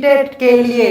TET के लिए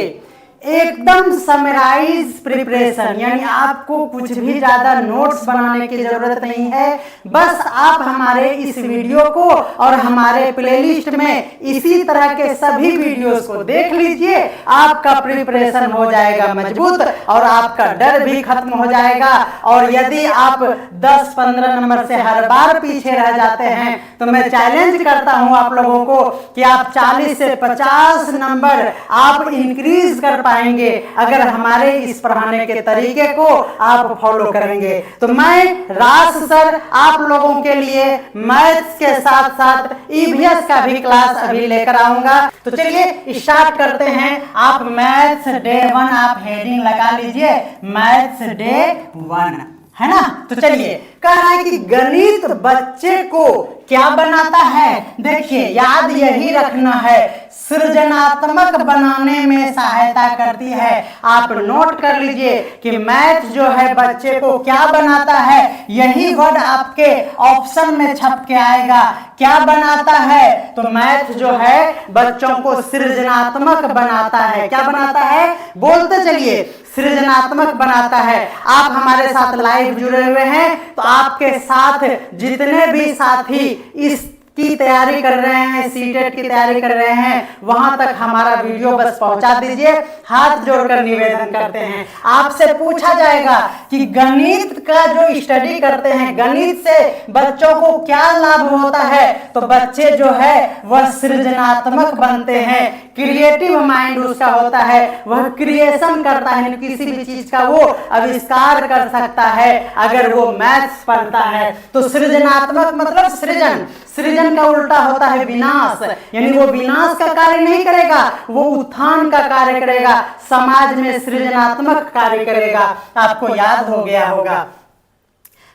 एकदम समराइज प्रिपरेशन, यानी आपको कुछ भी ज्यादा नोट्स बनाने की जरूरत नहीं है। बस आप हमारे इस वीडियो को और हमारे प्लेलिस्ट में इसी तरह के सभी वीडियोस को देख लीजिए, आपका प्रिपरेशन हो जाएगा मजबूत और आपका डर भी खत्म हो जाएगा। और यदि आप 10-15 नंबर से हर बार पीछे रह जाते हैं तो मैं चैलेंज करता हूं आप लोगों को कि आप 40 से 50 नंबर आप इंक्रीज कर पाएंगे अगर हमारे इस पढ़ाने के तरीके को आप फॉलो करेंगे। तो मैं राज सर आप लोगों के लिए मैथ्स के साथ साथ ईवीएस का भी क्लास अभी लेकर आऊंगा। तो चलिए स्टार्ट करते हैं। आप मैथ्स डे 1 आप हेडिंग लगा लीजिए, मैथ्स डे 1, है ना। तो चलिए, कह रहा है कि गणित बच्चे को क्या बनाता है। देखिए, याद यही रखना है, सृजनात्मक बनाने में सहायता करती है। आप नोट कर लीजिए कि मैथ जो है बच्चे को क्या बनाता है, यही वर्ड आपके ऑप्शन में छप के आएगा। क्या बनाता है, तो मैथ जो है बच्चों को सृजनात्मक बनाता है। क्या बनाता है, बोलते चलिए, सृजनात्मक बनाता है। आप हमारे साथ लाइव जुड़े हुए हैं तो आपके साथ जितने भी साथी इस की तैयारी कर रहे हैं, सीटेट की तैयारी कर रहे हैं, वहां तक हमारा वीडियो बस पहुंचा दीजिए। हाथ जोड़कर निवेदन करते हैं। आपसे पूछा जाएगा कि गणित का जो स्टडी करते हैं, गणित से बच्चों को क्या लाभ होता है, तो बच्चे जो है वह सृजनात्मक बनते हैं, क्रिएटिव माइंड उसका होता है, वह क्रिएशन करता है, किसी भी चीज का वो आविष्कार कर सकता है अगर वो मैथ्स पढ़ता है। तो सृजनात्मक मतलब सृजन, सृजन का उल्टा होता है विनाश, यानी वो विनाश का कार्य नहीं करेगा, वो उत्थान का कार्य करेगा, समाज में सृजनात्मक कार्य करेगा। आपको याद हो गया होगा,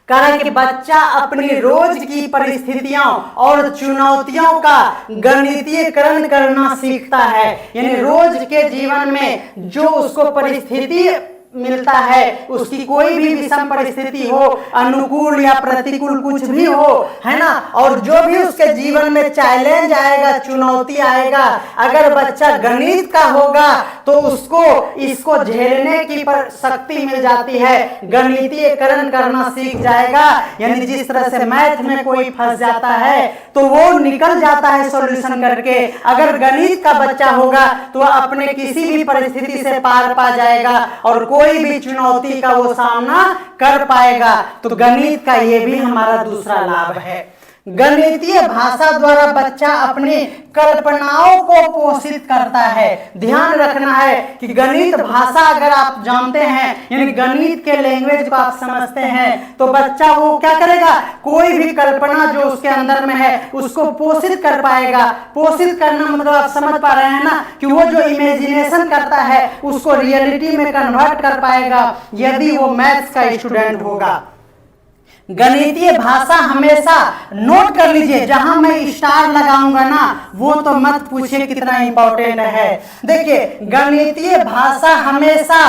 कारण कि बच्चा अपनी रोज की परिस्थितियों और चुनौतियों का गणितीयकरण करना सीखता है। यानी रोज के जीवन में जो उसको परिस्थिति मिलता है, उसकी कोई भी विषम परिस्थिति हो, अनुकूल या प्रतिकूल कुछ भी हो, है ना, और जो भी उसके जीवन में चैलेंज आएगा, चुनौती आएगा, अगर बच्चा गणित का होगा तो उसको इसको झेलने की शक्ति मिल जाती है, गणितीयकरण करना सीख जाएगा। यानी जिस तरह से मैथ में कोई फंस जाता है तो वो निकल जाता है सॉल्यूशन करके, अगर गणित का बच्चा होगा तो वह अपने किसी भी परिस्थिति से पार पा जाएगा और कोई भी चुनौती का वो सामना कर पाएगा। तो गणित का ये भी हमारा दूसरा लाभ है। गणितीय भाषा द्वारा बच्चा अपनी कल्पनाओं को पोषित करता है। ध्यान रखना है कि गणित भाषा अगर आप जानते हैं, यानी गणित के लैंग्वेज को आप समझते हैं, तो बच्चा वो क्या करेगा, कोई भी कल्पना जो उसके अंदर में है उसको पोषित कर पाएगा। पोषित करना मतलब आप समझ पा रहे हैं ना, कि वो जो इमेजिनेशन करता है उसको रियलिटी में कन्वर्ट कर पाएगा यदि वो मैथ्स का स्टूडेंट होगा। गणितीय भाषा हमेशा नोट कर लीजिए, जहां मैं स्टार लगाऊंगा ना वो तो मत पूछिए कितना इंपॉर्टेंट है। देखिए, गणितीय भाषा हमेशा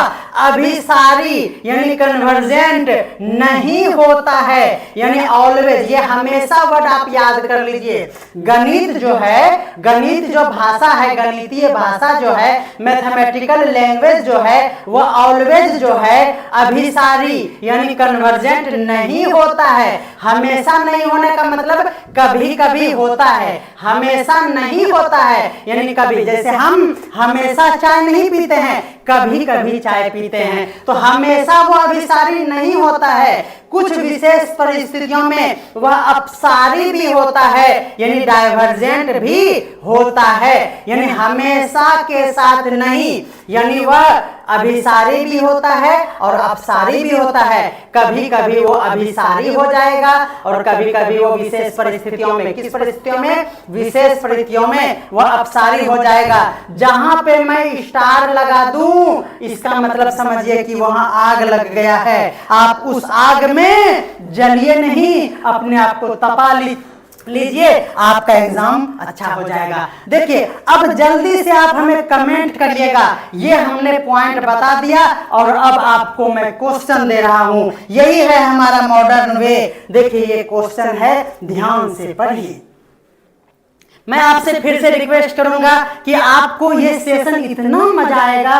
अभिसारी यानी कन्वर्जेंट नहीं होता है, यानी ऑलवेज, ये हमेशा वर्ड आप याद कर लीजिए। गणित जो है, गणित जो भाषा है, गणितीय भाषा जो है, मैथमेटिकल लैंग्वेज जो है, वो ऑलवेज जो है अभिसारी यानी कन्वर्जेंट नहीं होता है। हमेशा नहीं होने का मतलब कभी कभी होता है, हमेशा नहीं होता है। यानी कभी, जैसे हम हमेशा चाय नहीं पीते हैं, कभी कभी चाय पीते हैं, तो हमेशा वो अभिसारी नहीं होता है। कुछ विशेष परिस्थितियों में वह अपसारी भी होता है, यानी डाइवर्जेंट भी होता है, यानी हमेशा के साथ नहीं, यानी वह अभिसारी भी होता है और अपसारी भी होता है। कभी कभी वो अभिसारी हो जाएगा और कभी कभी वो विशेष परिस्थितियों में, किस परिस्थितियों में, विशेष परिस्थितियों में वह अपसारी हो जाएगा। जहां पे मैं स्टार लगा दूं इसका मतलब समझिए कि वहां आग लग गया है, आप उस आग में जलिए नहीं, अपने आप को तपा लीजिए, आपका एग्जाम अच्छा हो जाएगा। देखिए, अब जल्दी से आप हमें कमेंट करिएगा, ये हमने पॉइंट बता दिया और अब आपको मैं क्वेश्चन दे रहा हूं। यही है हमारा मॉडर्न वे। देखिए, ये क्वेश्चन है, ध्यान से पढ़िए। मैं आपसे फिर से रिक्वेस्ट करूंगा कि आपको ये सेशन इतना मजा आएगा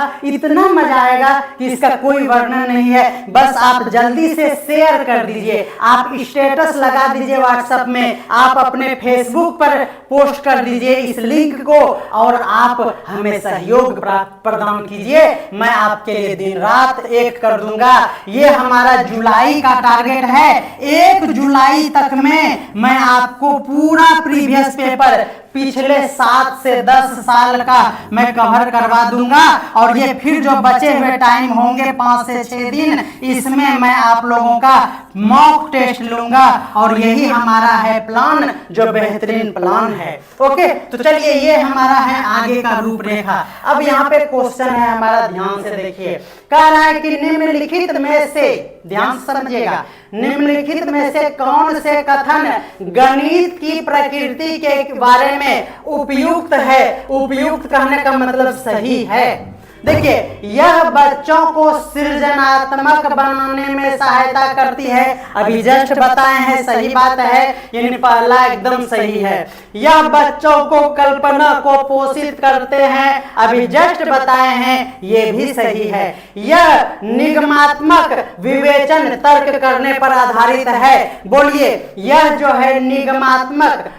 कि इसका कोई वर्णन नहीं है। बस आप जल्दी से शेयर कर दीजिए, आप स्टेटस लगा दीजिए व्हाट्सएप में, आप अपने फेसबुक पर पोस्ट कर दीजिए इस लिंक को, और आप हमें सहयोग प्रदान कीजिए। मैं आपके लिए दिन रात एक कर दूंगा। ये हमारा जुलाई का टारगेट है। 1 जुलाई तक में मैं आपको पूरा प्रीवियस पेपर पिछले 7 से 10 साल का मैं कवर करवा दूंगा, और ये फिर जो बचे हुए टाइम होंगे 5 से 6 दिन, इसमें मैं आप लोगों का मॉक टेस्ट लूंगा, और यही हमारा है प्लान, जो बेहतरीन प्लान है। ओके, तो चलिए ये हमारा है आगे का रूपरेखा। अब यहाँ पे क्वेश्चन है हमारा, ध्यान से देखिए। कह रहा है कि निम्नलिखित में से, ध्यान समझिएगा, निम्नलिखित में से कौन से कथन गणित की प्रकृति के बारे में उपयुक्त है। उपयुक्त कहने का मतलब सही है। देखिए, यह बच्चों को सृजनात्मक बनाने में सहायता करती है। अभी जस्ट बताए हैं, सही बात है, यानी पहला एकदम सही है। यह बच्चों को कल्पना को पोषित करते हैं, अभी जस्ट बताए हैं, ये भी सही है। यह निगमात्मक विवेचन तर्क करने पर आधारित है। बोलिए, यह जो है निगमनात्मक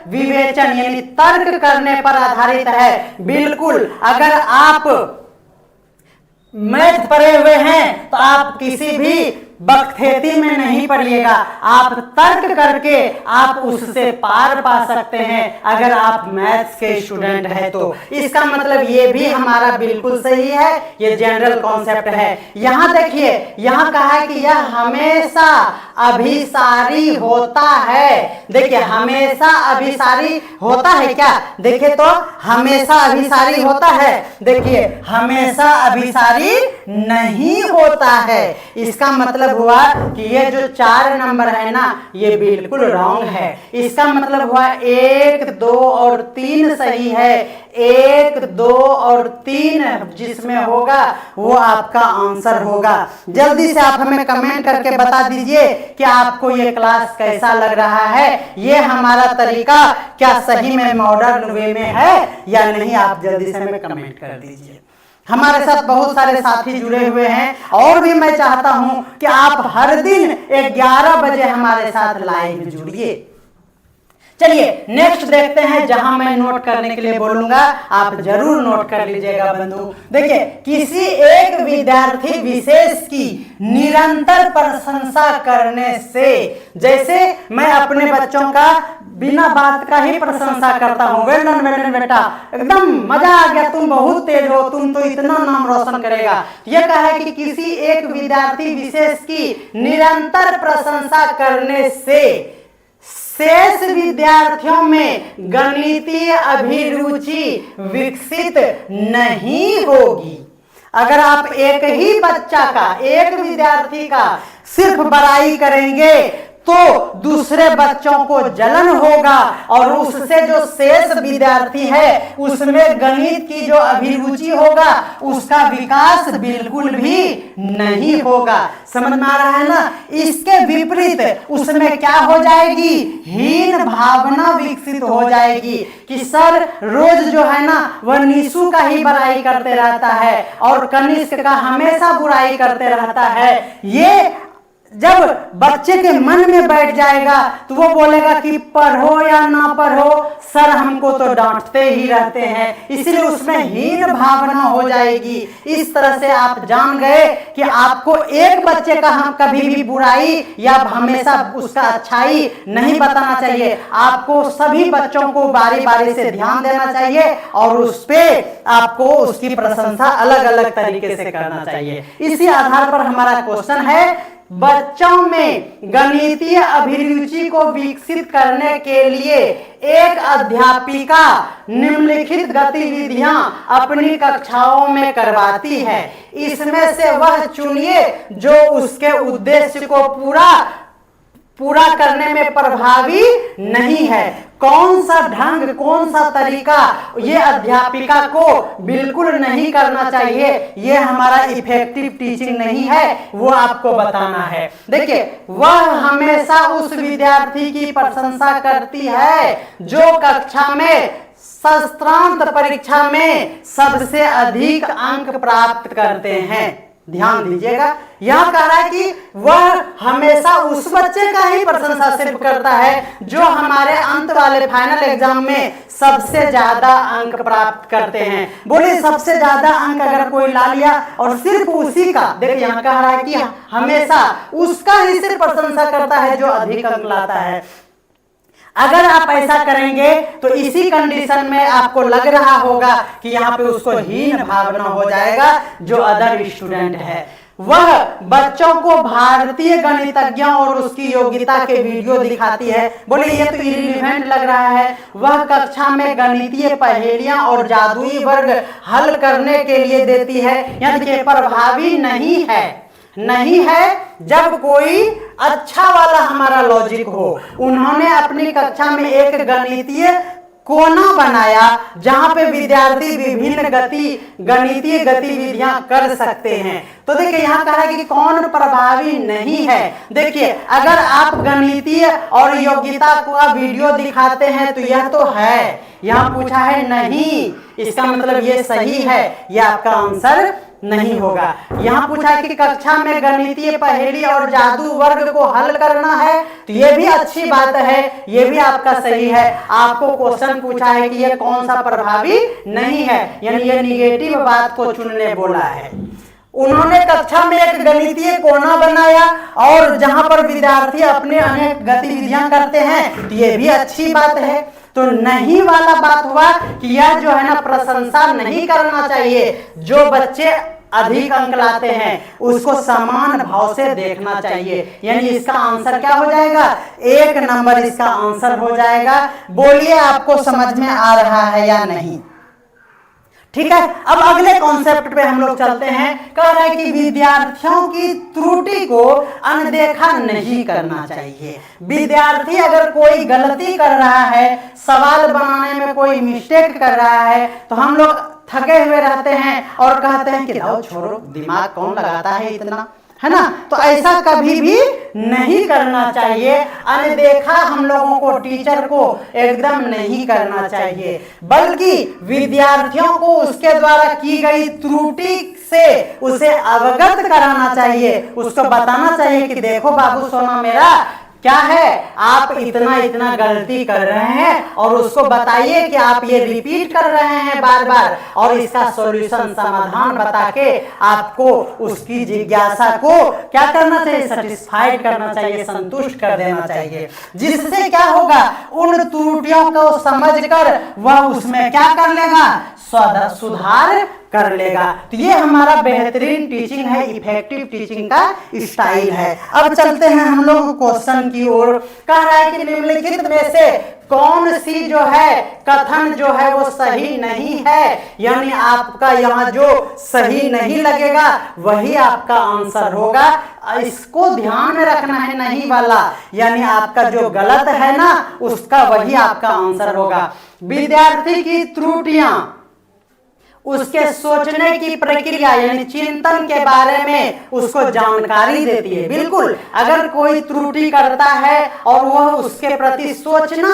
विवेचन यानी तर्क करने पर आधारित है। बिल्कुल, अगर आप मैथ पढ़े हुए हैं तो आप किसी भी बख्तेती में नहीं पढ़िएगा, आप तर्क करके आप उससे पार पा सकते हैं, अगर आप मैथ्स के स्टूडेंट हैं तो। इसका मतलब ये भी हमारा बिल्कुल सही है, ये जनरल कॉन्सेप्ट है। यहां देखिए, यहां कहा है कि यह हमेशा अभिसारी होता है। देखिए, हमेशा अभिसारी होता है क्या? देखिए तो, हमेशा अभिसारी होता है। देखिए, हमेशा अभिसारी नहीं होता है। इसका मतलब हुआ कि ये जो 4 नंबर है ना, ये बिल्कुल रॉन्ग है। इसका मतलब हुआ 1, 2 और 3 सही है। 1, 2 और 3 जिसमें होगा वो आपका आंसर होगा। जल्दी से आप हमें कमेंट करके बता दीजिए कि आपको ये क्लास कैसा लग रहा है। ये हमारा तरीका क्या सही में मॉडर्न वे में है या नहीं, आप जल्दी से हमें कमेंट कर दीजिए। हमारे साथ बहुत सारे साथी जुड़े हुए हैं, और भी मैं चाहता हूं कि आप हर दिन 11 बजे हमारे साथ लाइव जुड़िए। चलिए नेक्स्ट देखते हैं, जहां मैं नोट करने के लिए बोलूंगा, आप जरूर नोट कर लीजिएगा बंधु। देखिए, किसी एक विद्यार्थी विशेष की निरंतर प्रशंसा करने से, जैसे मैं अपने बच्चों का बिना बात का ही प्रशंसा करता हूँ, वेल डन बेटा, एकदम मजा आ गया, तुम बहुत तेज हो, तुम तो इतना नाम रोशन करेगा। यह कहा है कि किसी एक विद्यार्थी विशेष की निरंतर प्रशंसा करने से शेष विद्यार्थियों में गणितीय अभिरुचि विकसित नहीं होगी। अगर आप एक ही बच्चा का, एक विद्यार्थी का सिर्फ बड़ाई करेंगे तो दूसरे बच्चों को जलन होगा, और उससे जो शेष विद्यार्थी है उसमें गणित की जो अभिरुचि होगा उसका विकास बिल्कुल भी नहीं होगा। समझ में आ रहा है ना? इसके विपरीत उसमें क्या हो जाएगी? हीन भावना विकसित हो जाएगी कि सर रोज जो है ना वह निशु का ही बुराई करते रहता है और कनिष्क का हमेशा बुराई करते रहता है। ये जब बच्चे के मन में बैठ जाएगा तो वो बोलेगा कि पढ़ो या ना पढ़ो, सर हमको तो डांटते ही रहते हैं, इसलिए उसमें हीन भावना हो जाएगी। इस तरह से आप जान गए कि आपको एक बच्चे का हम कभी भी बुराई या हमेशा उसका अच्छाई नहीं बताना चाहिए। आपको सभी बच्चों को बारी बारी से ध्यान देना चाहिए और उस पे आपको उसकी प्रशंसा अलग अलग तरीके से करना चाहिए। इसी आधार पर हमारा क्वेश्चन है, बच्चों में गणितीय अभिरुचि को विकसित करने के लिए एक अध्यापिका निम्नलिखित गतिविधियां अपनी कक्षाओं में करवाती है। इसमें से वह चुनिए जो उसके उद्देश्य को पूरा पूरा करने में प्रभावी नहीं है। कौन सा ढंग, कौन सा तरीका ये अध्यापिका को बिल्कुल नहीं करना चाहिए, ये हमारा इफेक्टिव टीचिंग नहीं है, वो आपको बताना है। देखिए, वह हमेशा उस विद्यार्थी की प्रशंसा करती है जो कक्षा में सत्रांत परीक्षा में सबसे अधिक अंक प्राप्त करते हैं। ध्यान दीजिएगा, यह कह रहा है कि वह हमेशा उस बच्चे का ही प्रशंसा सिर्फ करता है जो हमारे अंत वाले फाइनल एग्जाम में सबसे ज्यादा अंक प्राप्त करते हैं। बोले सबसे ज्यादा अंक अगर कोई ला लिया और सिर्फ उसी का, देखिए यहाँ कह रहा है कि हमेशा उसका ही सिर्फ प्रशंसा करता है जो अधिक अंक लाता है। अगर आप ऐसा करेंगे तो इसी कंडीशन में आपको लग रहा होगा कि यहाँ पे उसको हीन भावना हो जाएगा जो अदर स्टूडेंट है। वह बच्चों को भारतीय गणितज्ञों और उसकी योग्यता के वीडियो दिखाती है। बोले ये तो इरिलेवेंट लग रहा है। वह कक्षा में गणितीय पहेलियां और जादुई वर्ग हल करने के लिए देती है, यानी कि प्रभावी नहीं है जब कोई अच्छा वाला हमारा लॉजिक हो। उन्होंने अपनी कक्षा में एक गणितीय कोना बनाया जहां पे विद्यार्थी विभिन्न गणितीय गतिविधियां कर सकते हैं। तो देखिए यहाँ कहा है कि कौन प्रभावी नहीं है। देखिए, अगर आप गणितीय और योग्यता का वीडियो दिखाते हैं तो यह तो है, यहाँ पूछा है नहीं, इसका मतलब ये सही है, यह आपका आंसर नहीं होगा। यहाँ पूछा है कि कक्षा में गणितीय पहेली और जादू वर्ग को हल करना है, तो ये भी अच्छी बात है, ये भी आपका सही है। आपको क्वेश्चन पूछा है कि ये कौन सा प्रभावी नहीं है, यानी ये निगेटिव बात को चुनने बोला है। उन्होंने कक्षा में एक गणितीय कोना बनाया और जहां पर विद्यार्थी अपने अनेक गतिविधियां करते हैं, तो ये भी अच्छी बात है। तो नहीं वाला बात हुआ कि यह जो है ना प्रशंसा नहीं करना चाहिए। जो बच्चे अधिक अंक लाते हैं उसको समान भाव से देखना चाहिए, यानी इसका आंसर क्या हो जाएगा, 1 नंबर इसका आंसर हो जाएगा। बोलिए आपको समझ में आ रहा है या नहीं? ठीक है, अब अगले कॉन्सेप्ट पे हम लोग चलते हैं। कह रहा है कि विद्यार्थियों की त्रुटि को अनदेखा नहीं करना चाहिए। विद्यार्थी अगर कोई गलती कर रहा है, सवाल बनाने में कोई मिस्टेक कर रहा है, तो हम लोग थके हुए रहते हैं और कहते हैं कि लाओ छोड़ो, दिमाग कौन लगाता है इतना, है ना। तो ऐसा कभी भी नहीं करना चाहिए। अनदेखा हम लोगों को, टीचर को एकदम नहीं करना चाहिए, बल्कि विद्यार्थियों को उसके द्वारा की गई त्रुटि से उसे अवगत कराना चाहिए। उसको बताना चाहिए कि देखो बाबू सोना मेरा क्या है, आप इतना गलती कर रहे हैं, और उसको बताइए कि आप ये रिपीट कर रहे हैं बार बार, और इसका सॉल्यूशन समाधान बता के आपको उसकी जिज्ञासा को क्या करना चाहिए, सेटिस्फाइड करना चाहिए, संतुष्ट कर देना चाहिए। जिससे क्या होगा, उन त्रुटियों को समझकर वह उसमें क्या कर लेगा, सुधार कर लेगा। तो ये हमारा बेहतरीन टीचिंग है, इफेक्टिव टीचिंग का स्टाइल है। अब चलते हैं हम लोग क्वेश्चन की ओर। कह रहा है कि निम्नलिखित में से कौन सी जो है कथन जो है वो सही नहीं है, यानी आपका यहाँ जो सही नहीं लगेगा वही आपका आंसर होगा। इसको ध्यान में रखना है, नहीं वाला, यानी आपका जो गलत है ना उसका वही आपका आंसर होगा। विद्यार्थी की त्रुटियां उसके सोचने की प्रक्रिया यानी चिंतन के बारे में उसको जानकारी देती है। बिल्कुल, अगर कोई त्रुटि करता है और वह उसके प्रति सोचना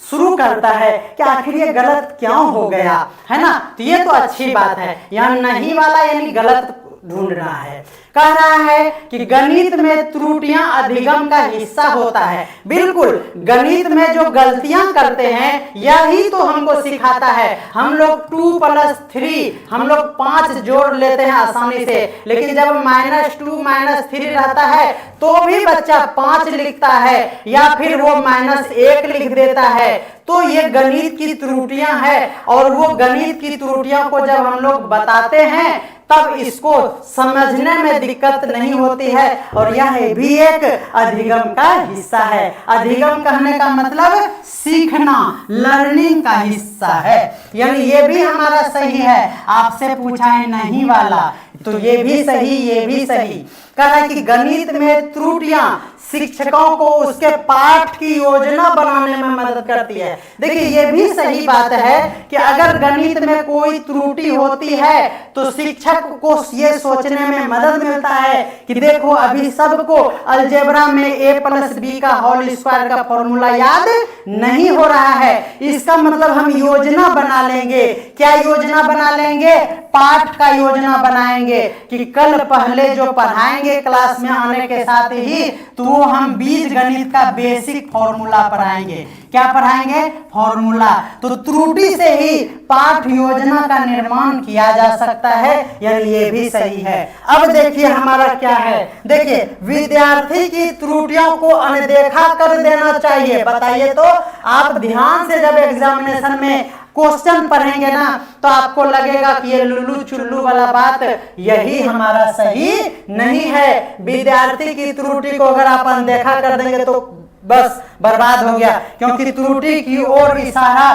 शुरू करता है कि आखिर ये गलत क्यों हो गया, है ना, तो ये तो अच्छी बात है। यहाँ नहीं वाला यानी गलत ढूंढना है। कह रहा है कि गणित में त्रुटियां अधिगम का हिस्सा होता है। बिल्कुल, गणित में जो गलतियां करते हैं यही तो हमको सिखाता है। हम लोग 2+3 हम लोग 5 जोड़ लेते हैं आसानी से, लेकिन जब -2 -3 रहता है तो भी बच्चा 5 लिखता है या फिर वो -1 लिख देता है। तो ये गणित की त्रुटियां हैं, और वो गणित की त्रुटियों को जब हम लोग बताते हैं तब इसको समझने में दिक्कत नहीं होती है, और यह भी एक अधिगम का हिस्सा है। अधिगम कहने का मतलब सीखना, लर्निंग का हिस्सा है, यानी ये भी हमारा सही है। आपसे पूछा है नहीं वाला, तो ये भी सही, ये भी सही। कहा कि गणित में त्रुटियां शिक्षकों को उसके पाठ की योजना बनाने में मदद करती है। देखिए ये भी सही बात है कि अगर गणित में कोई त्रुटि होती है तो शिक्षक को ये सोचने में मदद मिलता है कि देखो अभी सबको अलजेब्रा में a+b का होल स्क्वायर का फॉर्मूला याद नहीं हो रहा है, इसका मतलब हम योजना बना लेंगे। क्या योजना बना लेंगे? पाठ का योजना बनाएंगे कि कल पहले जो पढ़ाएंगे क्लास में आने के साथ ही तो वो हम बीज गणित का बेसिक फॉर्मूला पढ़ाएंगे। क्या पढ़ाएंगे? फॉर्मूला। तो त्रुटि से ही पाठ योजना का निर्माण किया जा सकता है, यानी ये भी सही है। अब देखिए हमारा क्या है, देखिए विद्यार्थी की त्रुटियों को अनदेखा कर देना चाहिए। बताइए तो आप ध्यान से जब एग्जामिनेशन में क्वेश्चन पढ़ेंगे ना तो आपको लगेगा कि ये लुल्लू चुल्लू वाला बात यही हमारा सही नहीं है। विद्यार्थी की त्रुटि को अगर आप अनदेखा कर देंगे तो बस बर्बाद हो गया, क्योंकि त्रुटि की ओर इशारा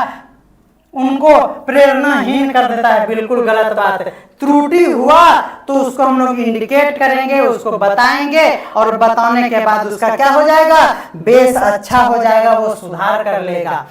उनको प्रेरणाहीन कर देता है। बिल्कुल गलत बात है। त्रुटि हुआ तो उसको हम लोग इंडिकेट करेंगे, उसको बताएंगे और बताने के बाद उसका क्या हो जाएगा? बेस अच्छा हो जाएगा, वो सुधार कर लेगा।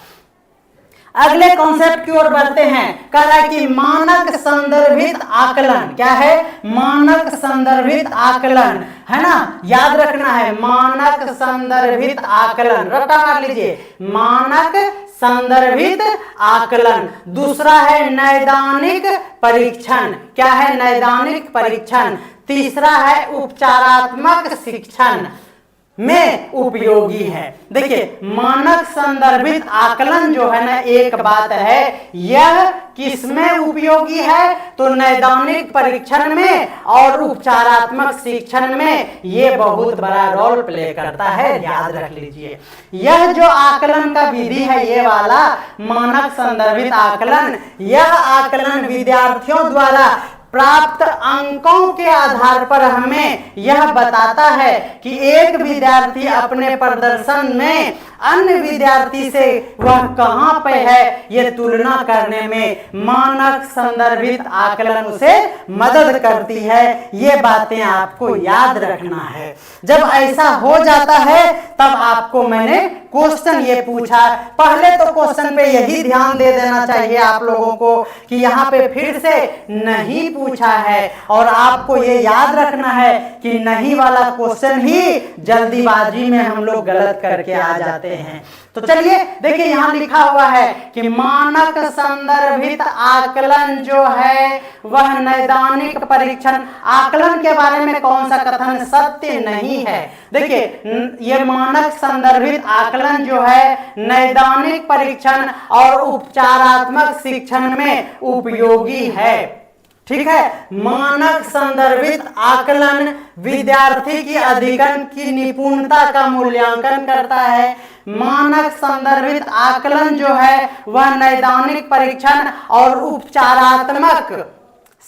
अगले कॉन्सेप्ट की ओर बढ़ते हैं। कह रहा है कि मानक संदर्भित आकलन। क्या है? मानक संदर्भित आकलन, है ना, याद रखना है। मानक संदर्भित आकलन रटा मार लीजिए, मानक संदर्भित आकलन। दूसरा है नैदानिक परीक्षण। क्या है? नैदानिक परीक्षण। तीसरा है उपचारात्मक शिक्षण में उपयोगी है। देखिए मानक संदर्भित आकलन जो है ना, एक बात है, यह किसमें उपयोगी है? तो नैदानिक परीक्षण में और उपचारात्मक शिक्षण में ये बहुत बड़ा रोल प्ले करता है, याद रख लीजिए। यह जो आकलन का विधि है, ये वाला मानक संदर्भित आकलन, यह आकलन विद्यार्थियों द्वारा प्राप्त अंकों के आधार पर हमें यह बताता है कि एक विद्यार्थी अपने प्रदर्शन में अन्य विद्यार्थी से वह कहां पे है, ये तुलना करने में मानक संदर्भित आकलन उसे मदद करती है। ये बातें आपको याद रखना है। जब ऐसा हो जाता है तब आपको मैंने क्वेश्चन ये पूछा, पहले तो क्वेश्चन पे यही ध्यान दे देना चाहिए आप लोगों को कि यहाँ पे फिर से नहीं पूछा है, और आपको ये याद रखना है कि नहीं वाला क्वेश्चन ही जल्दीबाजी में हम लोग गलत करके आ जाते हैं। तो चलिए देखिए यहाँ लिखा हुआ है कि मानक संदर्भित आकलन जो है वह नैदानिक परीक्षण। आकलन के बारे में कौन सा कथन सत्य नहीं है? देखिए ये मानक संदर्भित आकलन जो है नैदानिक परीक्षण और उपचारात्मक शिक्षण में उपयोगी है। ठीक है, मानक संदर्भित आकलन विद्यार्थी की अधिगम की निपुणता का मूल्यांकन करता है। मानक संदर्भित आकलन जो है वह नैदानिक परीक्षण और उपचारात्मक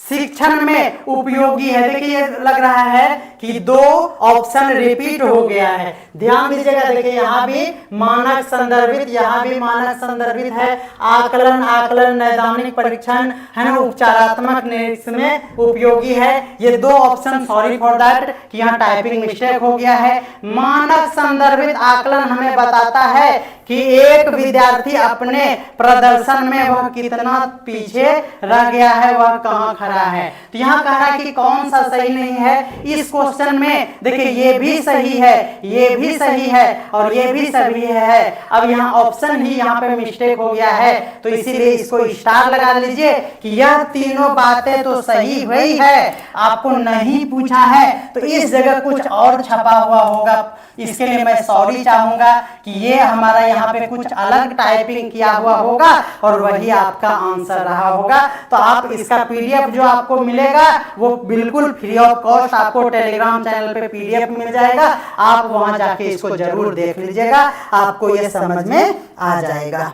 शिक्षण में उपयोगी है। देखिए लग रहा है कि दो ऑप्शन रिपीट हो गया है, ध्यान दीजिएगा। देखिए यहाँ भी मानक संदर्भित, यहाँ भी मानक संदर्भित है। आकलन, आकलन नैदानिक परीक्षण है ना, उपचारात्मक में उपयोगी है। ये दो ऑप्शन, सॉरी फॉर दैट कि यहाँ टाइपिंग मिस्टेक हो गया है। मानक संदर्भित आकलन हमें बताता है कि एक विद्यार्थी अपने प्रदर्शन में वह कितना पीछे रह गया है, वह कहाँ खड़ा है। तो यहाँ कह रहा है कि कौन सा सही नहीं है इस क्वेश्चन में। देखिए ये भी सही है, ये भी सही है और ये भी सही है। अब यहाँ ऑप्शन ही यहाँ पे मिस्टेक हो गया है, तो इसीलिए इसको स्टार लगा लीजिए कि यह तीनों बातें तो सही हुई है, आपको नहीं पूछा है तो इस जगह कुछ और छपा हुआ होगा। इसके लिए मैं सॉरी चाहूंगा कि ये हमारा यहाँ पे कुछ अलग टाइपिंग किया हुआ होगा और वही आपका आंसर रहा होगा। तो आप इसका पीडीएफ जो आपको मिलेगा वो बिल्कुल फ्री ऑफ कॉस्ट आपको टेलीग्राम चैनल पे पीडीएफ मिल जाएगा। आप वहां जाके इसको जरूर देख लीजिएगा, आपको ये समझ में आ जाएगा।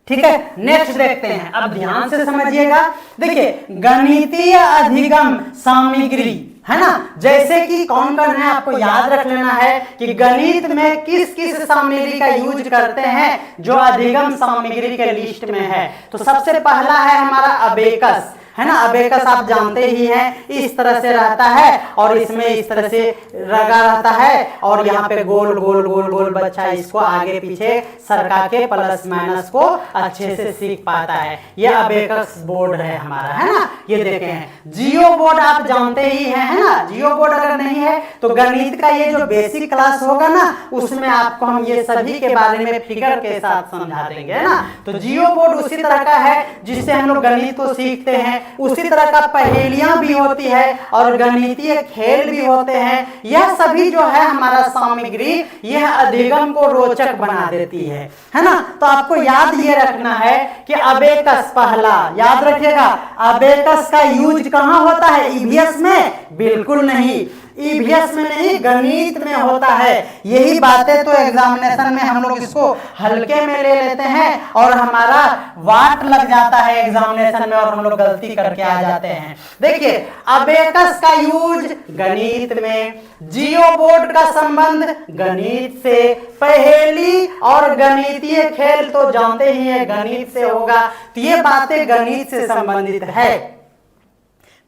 ठीक है, नेक्स्ट देखते हैं। अब ध्यान से समझिएगा। देखिए गणितीय अधिगम सामग्री है ना, जैसे कि कौन करना है आपको याद रख लेना है कि गणित में किस किस सामग्री का यूज करते हैं जो अधिगम सामग्री के लिस्ट में है। तो सबसे पहला है हमारा अबेकस, है ना। अबेकस आप जानते ही हैं, इस तरह से रहता है और इसमें इस तरह से लगा रहता है और यहाँ पे गोल गोल गोल गोल बच्चा इसको आगे पीछे सरका के प्लस माइनस को अच्छे से सीख पाता है। ये अबेकस बोर्ड है हमारा, है ना। ये देखें जियो बोर्ड आप जानते ही हैं, है ना। जियो बोर्ड अगर नहीं है तो गणित का ये जो बेसिक क्लास होगा ना, उसमें आपको हम ये सभी के बारे में फिगर के साथ समझा देंगे, है ना। तो जियो बोर्ड उसी तरह का है जिससे हम लोग गणित को सीखते हैं, उसी तरह का पहेलियां भी होती है और गणितीय खेल भी होते हैं। यह सभी जो है हमारा सामग्री यह अधिगम को रोचक बना देती है ना। तो आपको याद ये रखना है कि अबेकस पहला याद रखिएगा, अबेकस का यूज कहां होता है? ईवीएस में? बिल्कुल नहीं, ईवीएस में नहीं, गणित में होता है। यही बातें तो एग्जामिनेशन में हम लोग इसको हल्के में ले लेते हैं और हमारा वाट लग जाता है एग्जामिनेशन में और हम लोग गलती करके आ जाते हैं। देखिए अबेकस का यूज गणित में, जियो बोर्ड का संबंध गणित से, पहेली और गणितीय खेल तो जानते ही हैं गणित से होगा। तो ये बातें गणित से संबंधित है।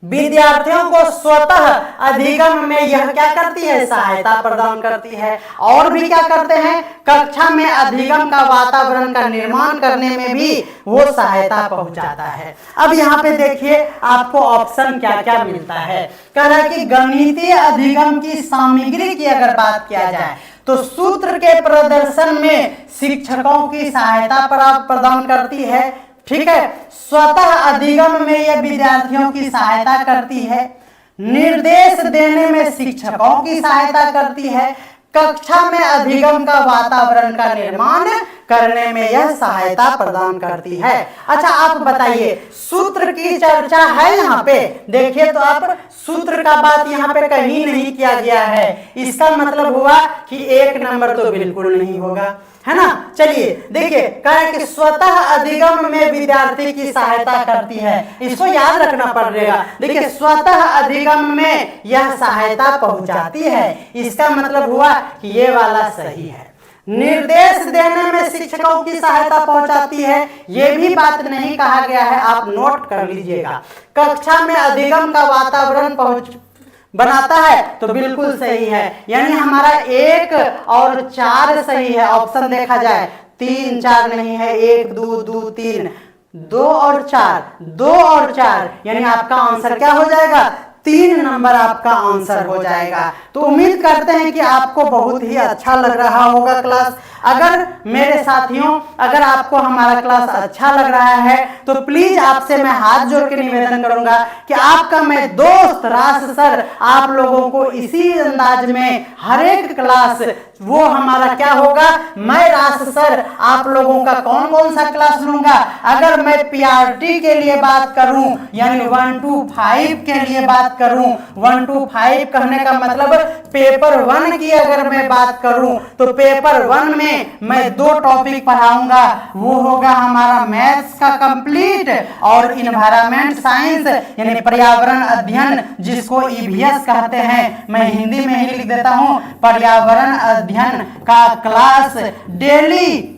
विद्यार्थियों को स्वतः अधिगम में यह क्या करती है? सहायता प्रदान करती है। और भी क्या करते हैं? कक्षा में अधिगम का वातावरण का निर्माण करने में भी वो सहायता पहुंचाता है। अब यहाँ पे देखिए आपको ऑप्शन क्या क्या मिलता है। कह रहा है कि गणितीय अधिगम की सामग्री की अगर बात किया जाए तो सूत्र के प्रदर्शन में शिक्षकों की सहायता प्रदान करती है, ठीक है। स्वतः अधिगम में यह विद्यार्थियों की सहायता करती है, निर्देश देने में शिक्षकों की सहायता करती है, कक्षा में अधिगम का वातावरण का निर्माण करने में यह सहायता प्रदान करती है। अच्छा आप बताइए, सूत्र की चर्चा है यहाँ पे? देखिए तो आप सूत्र का बात यहाँ पे कहीं नहीं किया गया है। इसका मतलब हुआ कि 1 नंबर तो बिल्कुल नहीं होगा, है ना। चलिए देखिए, कहे कि स्वतः अधिगम में विद्यार्थी की सहायता करती है, इसको याद रखना पड़ेगा। देखिए स्वतः अधिगम में यह सहायता पहुंचाती है, इसका मतलब हुआ कि ये वाला सही है। निर्देश देने में शिक्षकों की सहायता पहुंचाती है, यह भी बात नहीं कहा गया है, आप नोट कर लीजिएगा। कक्षा में अधिगम का वातावरण बनाता है तो बिल्कुल सही है, यानी हमारा 1 और 4 सही है। ऑप्शन देखा जाए 3 4 नहीं है, 1 2 2 3, 2 और 4, 2 और 4, यानी आपका आंसर क्या हो जाएगा? 3 नंबर आपका आंसर हो जाएगा। तो उम्मीद करते हैं कि आपको बहुत ही अच्छा लग रहा होगा क्लास। अगर मेरे साथियों अगर आपको हमारा क्लास अच्छा लग रहा है तो प्लीज आपसे मैं हाथ जोड़ के निवेदन करूंगा कि आपका मैं दोस्त रास सर आप लोगों को इसी अंदाज में हर एक क्लास वो हमारा क्या होगा, मैं रास सर आप लोगों का कौन कौन सा क्लास लूंगा। अगर मैं पीआरटी के लिए बात करूं यानी 1 to 5 के लिए बात करूं, 1 to 5 कहने का मतलब पेपर 1 की अगर मैं बात करूं तो पेपर 1 में मैं 2 टॉपिक पढ़ाऊंगा। वो होगा हमारा मैथ्स का कंप्लीट और इन्वायरमेंट साइंस यानी पर्यावरण अध्ययन जिसको ईवीएस कहते हैं। मैं हिंदी में ही लिख देता हूं, पर्यावरण अध्ययन का क्लास डेली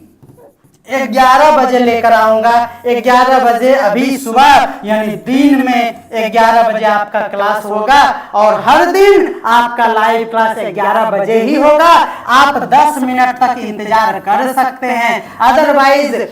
11 बजे लेकर आऊंगा। 11 बजे अभी सुबह यानी दिन में 11 बजे आपका क्लास होगा और हर दिन आपका लाइव क्लास 11 बजे ही होगा। आप 10 मिनट तक इंतजार कर सकते हैं, अदरवाइज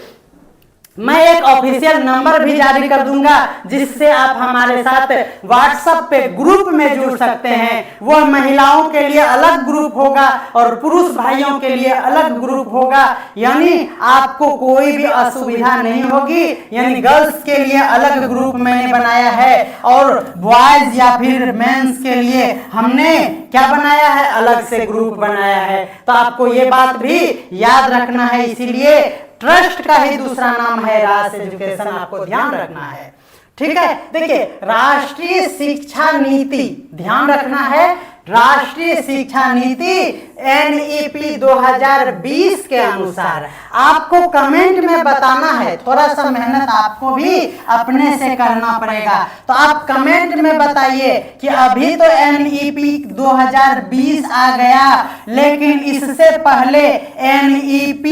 मैं एक ऑफिशियल नंबर भी जारी कर दूंगा जिससे आप हमारे साथ व्हाट्सएप पे ग्रुप में जुड़ सकते हैं। वह महिलाओं के लिए अलग ग्रुप होगा और पुरुष भाइयों के लिए अलग ग्रुप होगा, यानी आपको कोई भी असुविधा नहीं होगी। यानी गर्ल्स के लिए अलग ग्रुप मैंने बनाया है और बॉयज या फिर मेंस के लिए हमने क्या बनाया है, अलग से ग्रुप बनाया है। तो आपको ये बात भी याद रखना है, इसीलिए ट्रस्ट का ही दूसरा नाम है रास एजुकेशन, आपको ध्यान रखना है, ठीक है। देखिए राष्ट्रीय शिक्षा नीति ध्यान रखना है राष्ट्रीय शिक्षा नीति NEP 2020 के अनुसार। आपको कमेंट में बताना है, थोड़ा सा मेहनत आपको भी अपने से करना पड़ेगा। तो आप कमेंट में बताइए कि अभी तो NEP 2020 आ गया, लेकिन इससे पहले NEP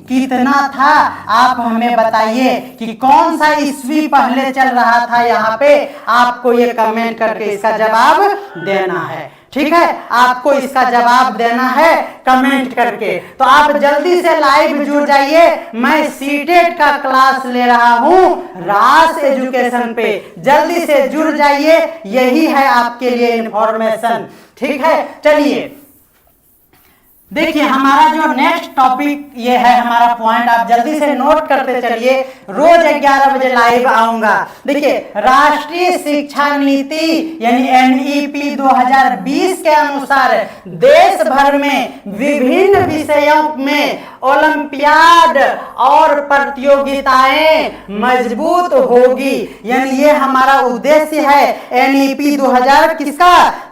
कितना था? आप हमें बताइए कि कौन सा ईस्वी पहले चल रहा था। यहाँ पे आपको ये कमेंट करके इसका जवाब देना है। ठीक है, आपको इसका जवाब देना है कमेंट करके। तो आप जल्दी से लाइव जुड़ जाइए। मैं सीटेट का क्लास ले रहा हूं रास एजुकेशन पे, जल्दी से जुड़ जाइए, यही है आपके लिए इंफॉर्मेशन। ठीक है, चलिए देखिए हमारा जो नेक्स्ट टॉपिक ये है, हमारा पॉइंट आप जल्दी से नोट करते चलिए। रोज 11 बजे लाइव आऊंगा। देखिए राष्ट्रीय शिक्षा नीति यानी NEP 2020 के अनुसार देश भर में विभिन्न विषयों में ओलंपियाड और प्रतियोगिताएं मजबूत होगी। यानी ये हमारा उद्देश्य है NEP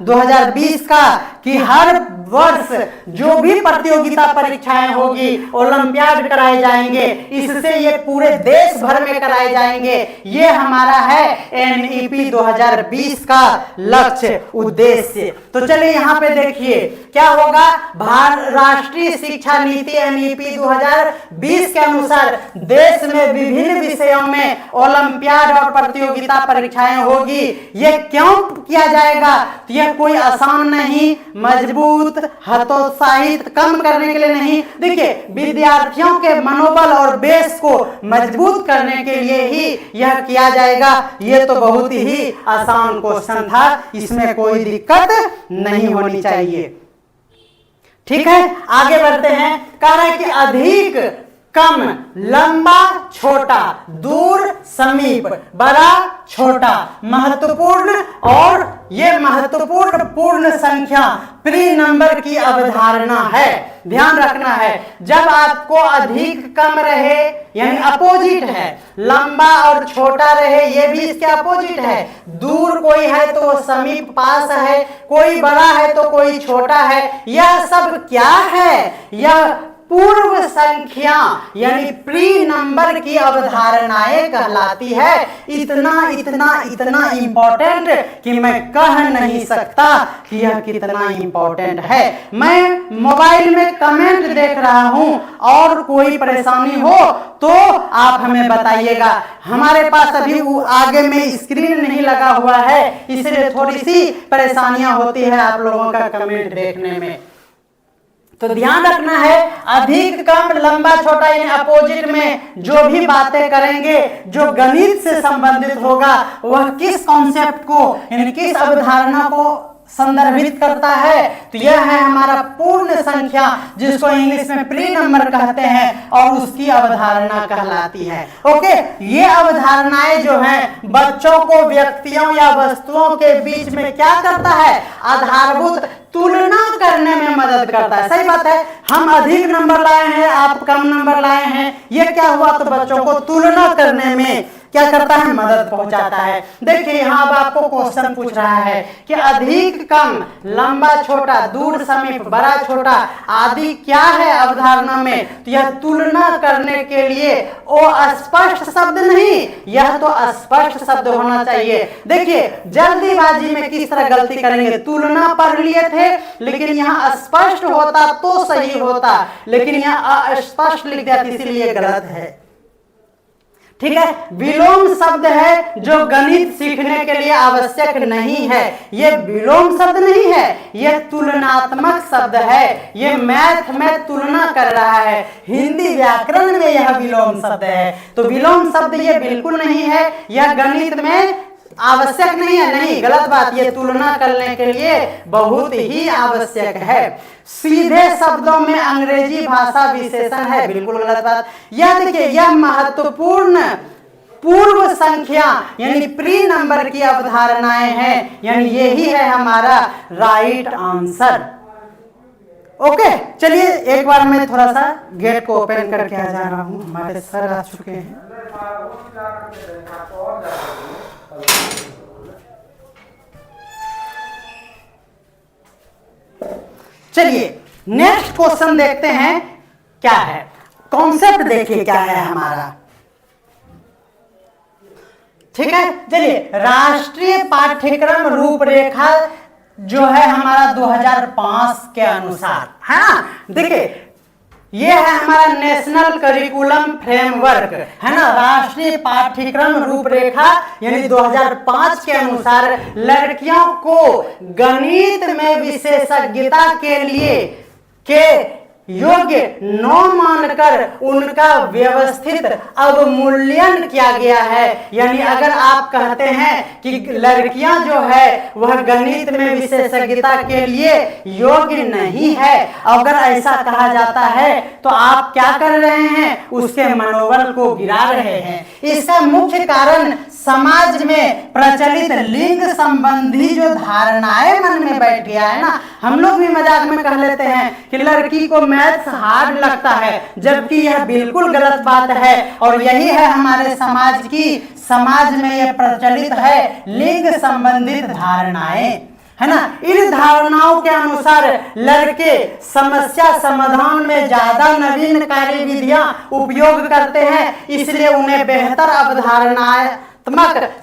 2020 का, कि हर वर्ष जो भी प्रतियोगिता परीक्षाएं होगी, ओलंपियाड कराए जाएंगे, इससे ये पूरे देश भर में कराए जाएंगे। ये हमारा है NEP 2020 का लक्ष्य, उद्देश्य। तो चलिए यहाँ पे देखिए क्या होगा। राष्ट्रीय शिक्षा नीति NEP 2020 के अनुसार देश में विभिन्न विषयों में ओलंपियाड और प्रतियोगिता परीक्षाएं होगी। ये क्यों किया जाएगा? तो यह कोई आसान नहीं, मजबूत, हतोत्साहित कम करने के लिए नहीं। देखिए विद्यार्थियों के मनोबल और बेस को मजबूत करने के लिए ही यह किया जाएगा। ये तो बहुत ही आसान क्वेश्चन था, इसमें कोई दिक्कत नहीं होनी चाहिए। ठीक है, आगे बढ़ते हैं। कह रहा है कि अधिक, कम, लंबा, छोटा, दूर, समीप, बड़ा, छोटा, महत्वपूर्ण और ये महत्वपूर्ण पूर्ण संख्या प्री नंबर की अवधारणा है। ध्यान रखना है, जब आपको अधिक कम रहे यानी अपोजिट है, लंबा और छोटा रहे ये भी इसके अपोजिट है, दूर कोई है तो वो समीप पास है, कोई बड़ा है तो कोई छोटा है, यह सब क्या है? यह पूर्व संख्या यानी प्री नंबर की अवधारणाएं कहलाती है। इतना इतना इतना इंपॉर्टेंट कि मैं कह नहीं सकता कि यह कितना इंपॉर्टेंट है। मैं मोबाइल में कमेंट देख रहा हूं और कोई परेशानी हो तो आप हमें बताइएगा। हमारे पास अभी आगे में स्क्रीन नहीं लगा हुआ है, इसलिए थोड़ी सी परेशानियां होती है आप लोगों का कमेंट देखने में। तो ध्यान रखना है, अधिक, कम, लंबा, छोटा यानी अपोजिट में जो भी बातें करेंगे, जो गणित से संबंधित होगा, वह किस कॉन्सेप्ट को यानी किस अवधारणा को संदर्भित करता है? तो यह है हमारा पूर्ण संख्या, जिसको इंग्लिश में प्री नंबर कहते हैं और उसकी अवधारणा कहलाती है। ओके, ये अवधारणाएं जो हैं बच्चों को व्यक्तियों या वस्तुओं के बीच में क्या करता है? आधारभूत तुलना करने में मदद करता है। सही बात है, हम अधिक नंबर लाए हैं, आप कम नंबर लाए हैं, ये क्या हुआ? तो बच्चों को तुलना करने में क्या करता है? मदद पहुंचाता है। देखिए यहाँ अब आपको क्वेश्चन पूछ रहा है कि अधिक, कम, लंबा, छोटा, दूर, समीप, बड़ा, छोटा आदि क्या है अवधारणा में? तो यह तुलना करने के लिए वो अस्पष्ट शब्द नहीं, यह तो स्पष्ट शब्द होना चाहिए। देखिए जल्दीबाजी में किस तरह गलती करेंगे, तुलना पढ़ लिए थे लेकिन यहाँ स्पष्ट होता तो सही होता, लेकिन यहाँ अस्पष्ट लिख दिया इसलिए गलत है। ठीक है, विलोम शब्द है जो गणित सीखने के लिए आवश्यक नहीं है। ये विलोम शब्द नहीं है, ये तुलनात्मक शब्द है। ये मैथ में तुलना कर रहा है, हिंदी व्याकरण में यह विलोम शब्द है। तो विलोम शब्द ये बिल्कुल नहीं है, यह गणित में आवश्यक नहीं है। नहीं, गलत बात, ये तुलना करने के लिए बहुत ही आवश्यक है। सीधे शब्दों में अंग्रेजी भाषा विशेषण है, बिल्कुल गलत बात। यह देखिए, यह महत्वपूर्ण पूर्व संख्या यानी प्री नंबर की अवधारणाएं हैं, यानी यही है हमारा राइट आंसर। ओके, चलिए एक बार मैं थोड़ा सा गेट को ओपन करके आ जा रहा हूं, हमारे सर आ चुके हैं। चलिए नेक्स्ट क्वेश्चन देखते हैं क्या है। कॉन्सेप्ट देखिए क्या है हमारा, ठीक है। चलिए राष्ट्रीय पाठ्यक्रम रूपरेखा जो है हमारा 2005 के अनुसार, हाँ देखिए ये है हमारा नेशनल करिकुलम फ्रेमवर्क, है ना। राष्ट्रीय पाठ्यक्रम रूपरेखा यानी 2005 के अनुसार लड़कियों को गणित में विशेषज्ञता के लिए के योग्य न मानकर उनका व्यवस्थित अवमूल्यन किया गया है। यानी अगर आप कहते हैं कि लड़कियां जो है वह गणित में विशेषज्ञता के लिए योग्य नहीं है, अगर ऐसा कहा जाता है तो आप क्या कर रहे हैं, उसके मनोबल को गिरा रहे हैं। इसका मुख्य कारण समाज में प्रचलित लिंग संबंधी जो धारणाएं मन में बैठ गया है ना। हम लोग भी मजाक में कह लेते हैं कि लड़की को मैथ्स हार्ड लगता है, जबकि यह बिल्कुल गलत बात है। और यही है हमारे समाज में यह प्रचलित है लिंग संबंधित धारणाएं, है ना। इन धारणाओं के अनुसार लड़के समस्या समाधान में ज्यादा नवीन कार्यविधियां उपयोग करते हैं, इसलिए उन्हें बेहतर अवधारणात्मक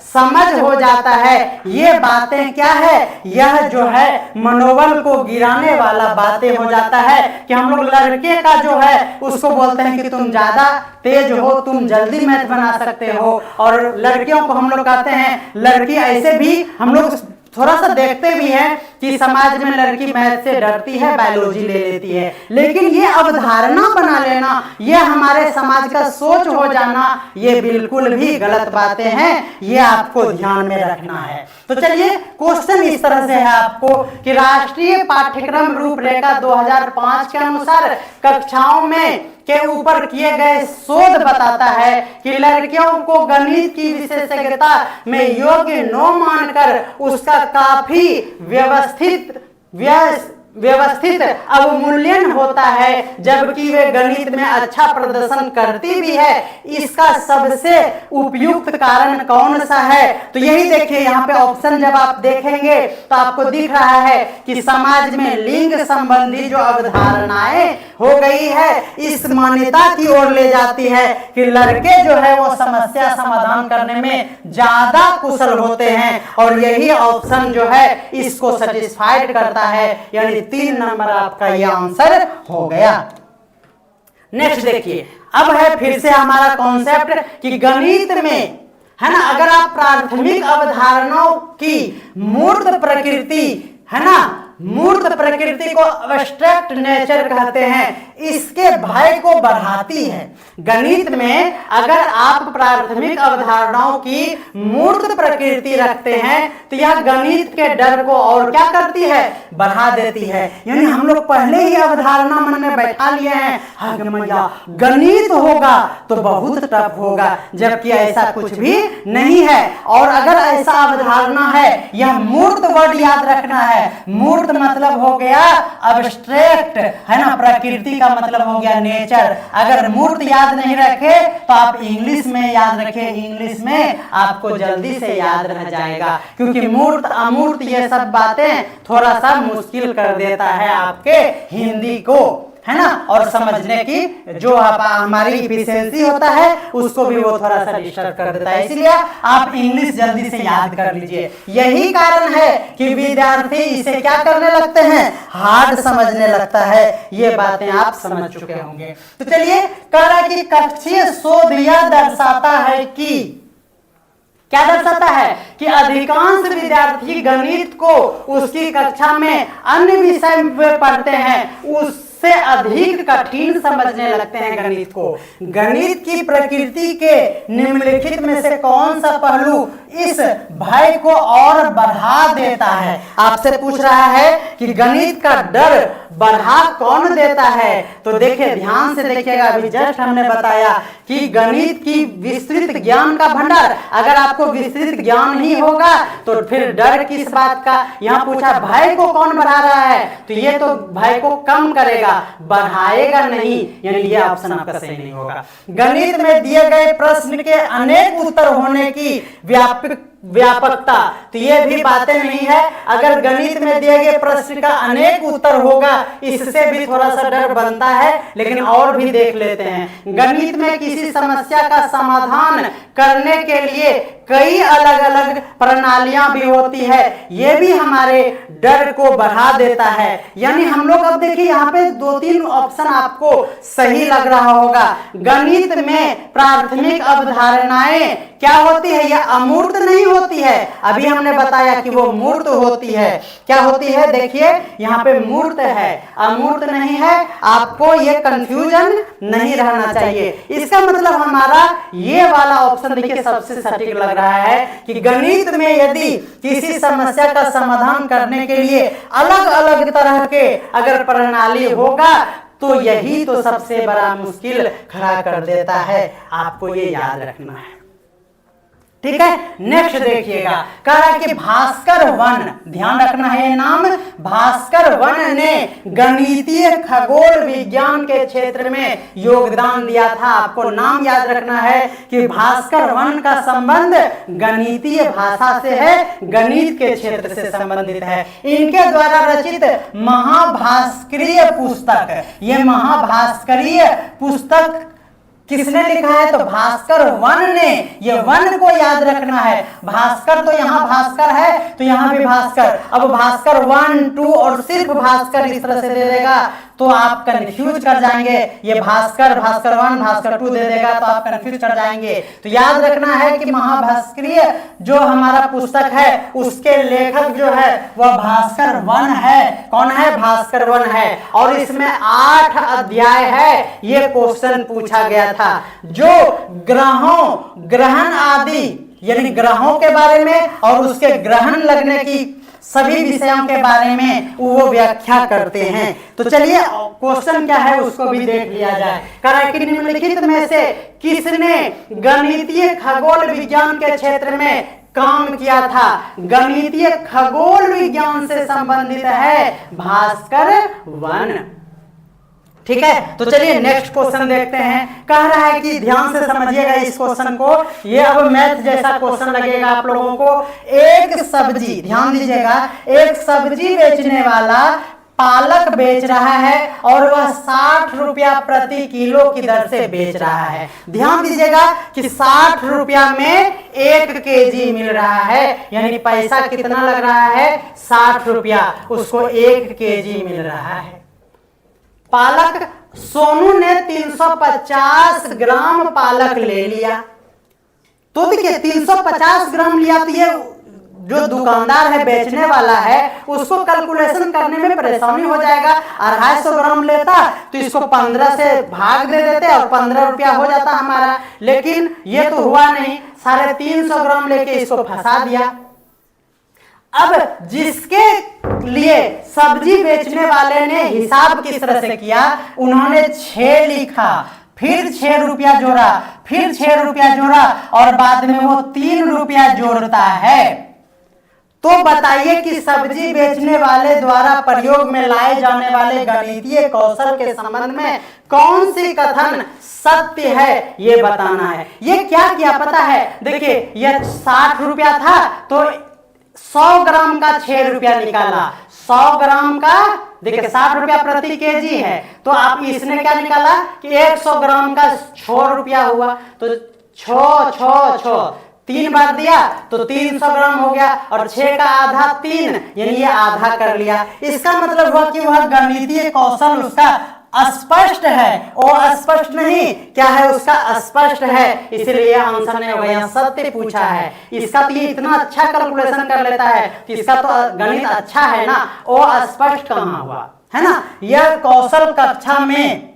समझ हो जाता है। ये बातें क्या है, यह जो है मनोबल को गिराने वाला बातें हो जाता है कि हम लोग लड़के का जो है उसको बोलते हैं कि तुम ज्यादा तेज हो, तुम जल्दी मैथ बना सकते हो। और लड़कियों को हम लोग कहते हैं लड़की, ऐसे भी हम लोग थोड़ा सा देखते भी हैं कि समाज में लड़की मैथ से डरती है, बायोलॉजी ले लेती है। लेकिन ये अवधारणा बना लेना, ये हमारे समाज का सोच हो जाना, ये बिल्कुल भी गलत बातें हैं, ये आपको ध्यान में रखना है। तो चलिए क्वेश्चन इस तरह से है आपको कि राष्ट्रीय पाठ्यक्रम रूपरेखा 2005 के अनुसार कक्षाओं में के ऊपर किए गए शोध बताता है कि लड़कियों को गणित की विशेषज्ञता में योग्य न मानकर उसका काफी व्यवस्थित अवमूल्यन होता है, जबकि वे गणित में अच्छा प्रदर्शन करती भी है। इसका सबसे उपयुक्त कारण कौन सा है, तो यही देखिए यहाँ पे ऑप्शन जब आप देखेंगे तो आपको दिख रहा है कि समाज में लिंग संबंधी जो अवधारणाएं हो गई है इस मान्यता की ओर ले जाती है कि लड़के जो है वो समस्या समाधान करने में ज्यादा कुशल होते हैं, और यही ऑप्शन जो है इसको सेटिस्फाइड करता है। यानी 3 नंबर आपका ये आंसर हो गया। नेक्स्ट देखिए, अब है फिर से हमारा कॉन्सेप्ट कि गणित में, है ना, अगर आप प्राथमिक अवधारणाओं की मूर्त प्रकृति, है ना, मूर्त प्रकृति को एब्स्ट्रैक्ट नेचर कहते हैं, इसके भय को बढ़ाती है। गणित में अगर आप प्राथमिक अवधारणाओं की मूर्त प्रकृति रखते हैं तो यह गणित के डर को और क्या करती है, बढ़ा देती है। यानी हम लोग पहले ही अवधारणा मन में बैठा लिए हैं, हाँ मैया गणित होगा तो बहुत टफ होगा, जबकि ऐसा कुछ भी नहीं है। और अगर ऐसा अवधारणा है, यह मूर्त वर्ड याद रखना है। मूर्त मतलब हो गया अब्स्ट्रैक्ट, है ना, प्रकृति का मतलब हो गया नेचर। अगर मूर्त याद नहीं रखे तो आप इंग्लिश में याद रखें, इंग्लिश में आपको जल्दी से याद रह जाएगा, क्योंकि मूर्त अमूर्त ये सब बातें थोड़ा सा मुश्किल कर देता है आपके हिंदी को, है ना, और समझने की जो हमारी इफिशिएंसी होता है उसको भी वो थोड़ा सा डिस्टर्ब कर देता है। इसलिए आप इंग्लिश जल्दी से याद कर लीजिए। यही कारण है कि विद्यार्थी इसे क्या करने लगते हैं, हार्ड समझने लगता है। ये बातें आप समझ चुके होंगे। तो चलिए, कह रहा है कि कक्षीय शोध यह दर्शाता है कि, क्या दर्शाता है कि अधिकांश विद्यार्थी गणित को उसकी कक्षा में अन्य विषय पढ़ते हैं उससे अधिक कठिन समझने लगते हैं गणित को। गणित की प्रकृति के निम्नलिखित में से कौन सा पहलू इस भय को और बढ़ा देता है। आपसे पूछ रहा है कि गणित का डर बढ़ा कौन देता है, तो देखिए ध्यान से देखिएगा। अभी जस्ट हमने बताया कि गणित की विस्तृत ज्ञान का भंडार, अगर आपको विस्तृत ज्ञान ही होगा तो फिर डर किस बात का। यहाँ पूछा भय को कौन बढ़ा रहा है, तो ये तो भय को कम करेगा, बढ़ाएगा नहीं, यानी ये ऑप्शन आपका सही नहीं होगा। गणित में दिए गए प्रश्न के अनेक उत्तर होने की व्यापक व्यापकता, तो ये भी बातें नहीं है। अगर गणित में दिए गए प्रश्न का अनेक उत्तर होगा, इससे भी थोड़ा सा डर बनता है, लेकिन और भी देख लेते हैं। गणित में किसी समस्या का समाधान करने के लिए कई अलग अलग प्रणालियां भी होती है, ये भी हमारे डर को बढ़ा देता है। यानी हम लोग अब देखिए यहाँ पे 2-3 ऑप्शन आपको सही लग रहा होगा। गणित में प्राथमिक अवधारणाएं क्या होती है? यह अमूर्त नहीं होती है, अभी हमने बताया कि वो मूर्त होती है। क्या होती है? देखिए यहाँ पे मूर्त है, अमूर्त नहीं है। आपको ये कंफ्यूजन नहीं रहना चाहिए। इसका मतलब हमारा ये वाला ऑप्शन देखिए सबसे सटीक लग रहा है कि गणित में यदि किसी समस्या का समाधान करने के लिए अलग अलग तरह के अगर प्रणाली होगा, तो यही तो सबसे बड़ा मुश्किल खड़ा कर देता है। आपको ये याद रखना है, ठीक है। नेक्स्ट देखिएगा, कह रहा है कि भास्कर वन, ध्यान रखना है ये नाम, भास्कर वन ने गणितीय खगोल विज्ञान के क्षेत्र में योगदान दिया था। आपको नाम याद रखना है कि भास्कर वन का संबंध गणितीय भाषा से है, गणित के क्षेत्र से संबंधित है। इनके द्वारा रचित महाभास्करीय पुस्तक, ये महाभास्करीय पुस्तक किसने लिखा है? तो भास्कर वन ने। ये वन को याद रखना है, भास्कर तो यहाँ भास्कर है तो यहाँ भी भास्कर। अब भास्कर 1, 2 और सिर्फ भास्कर इस तरह से दे देगा तो आप कंफ्यूज कर जाएंगे। ये भास्कर, भास्कर 1, भास्कर 2 दे देगा तो आप कंफ्यूज कर जाएंगे। तो याद रखना है कि महाभास्करीय जो हमारा पुस्तक है उसके लेखक जो है वह भास्कर वन है। कौन है? भास्कर वन है। और इसमें 8 अध्याय है। ये क्वेश्चन पूछा गया था जो ग्रहों, ग्रहण आदि यानी ग्रहों के बारे में और उसके ग्रहण लगने की सभी विषयों के बारे में वो व्याख्या करते हैं। तो चलिए क्वेश्चन क्या है उसको भी देख लिया जाए। कह रहा है कि निम्नलिखित में से किसने गणितीय खगोल विज्ञान के क्षेत्र में काम किया था? गणितीय खगोल विज्ञान से संबंधित है भास्कर वन, ठीक है। तो चलिए नेक्स्ट क्वेश्चन देखते हैं। कह रहा है कि ध्यान से समझिएगा इस क्वेश्चन को, ये अब मैथ जैसा क्वेश्चन लगेगा आप लोगों को। एक सब्जी, ध्यान दीजिएगा, एक सब्जी बेचने वाला पालक बेच रहा है और वह 60 रुपया प्रति किलो की दर से बेच रहा है। ध्यान दीजिएगा कि 60 रुपया में 1 केजी मिल रहा है, यानी पैसा कितना लग रहा है? 60 रुपया, उसको 1 केजी मिल रहा है। पालक, सोनू ने 350 ग्राम पालक ले लिया। तो देखिए 350 ग्राम लिया तो ये जो दुकानदार है, बेचने वाला है, उसको कैलकुलेशन करने में परेशानी हो जाएगा। 250 ग्राम लेता तो इसको 15 से भाग दे देते और 15 रुपया हो जाता हमारा। लेकिन ये तो हुआ नहीं, 350 ग्राम लेके इसको फंसा दिया। अब जिसके लिए सब्जी बेचने वाले ने हिसाब किस तरह से किया? उन्होंने 6 लिखा, फिर 6 रुपया जोड़ा, फिर 6 रुपया जोड़ा और बाद में वो 3 रुपया जोड़ता है। तो बताइए कि सब्जी बेचने वाले द्वारा प्रयोग में लाए जाने वाले गणितीय कौशल के संबंध में कौन सी कथन सत्य है, ये बताना है। ये क्या किया पता है? देखिए यह 60 रुपया था तो 100 ग्राम का 6 रुपया निकाला। 100 ग्राम का देखिए 60 रुपया प्रति केजी है, तो आप इसने क्या निकाला कि 100 ग्राम का 6 रुपया हुआ। तो 6 3 बार दिया तो 300 ग्राम हो गया और 6 का आधा 3, यानी ये आधा कर लिया। इसका मतलब हुआ कि वह गणितीय कौशल उसका अस्पष्ट है। वो अस्पष्ट नहीं, क्या है उसका? अस्पष्ट है। इसलिए आंसर ने वह सत्य पूछा है। इसका तो ये इतना अच्छा कैलकुलेशन कर लेता है कि इसका तो गणित अच्छा है ना, वो अस्पष्ट कहाँ हुआ, है ना। यह कौशल कक्षा में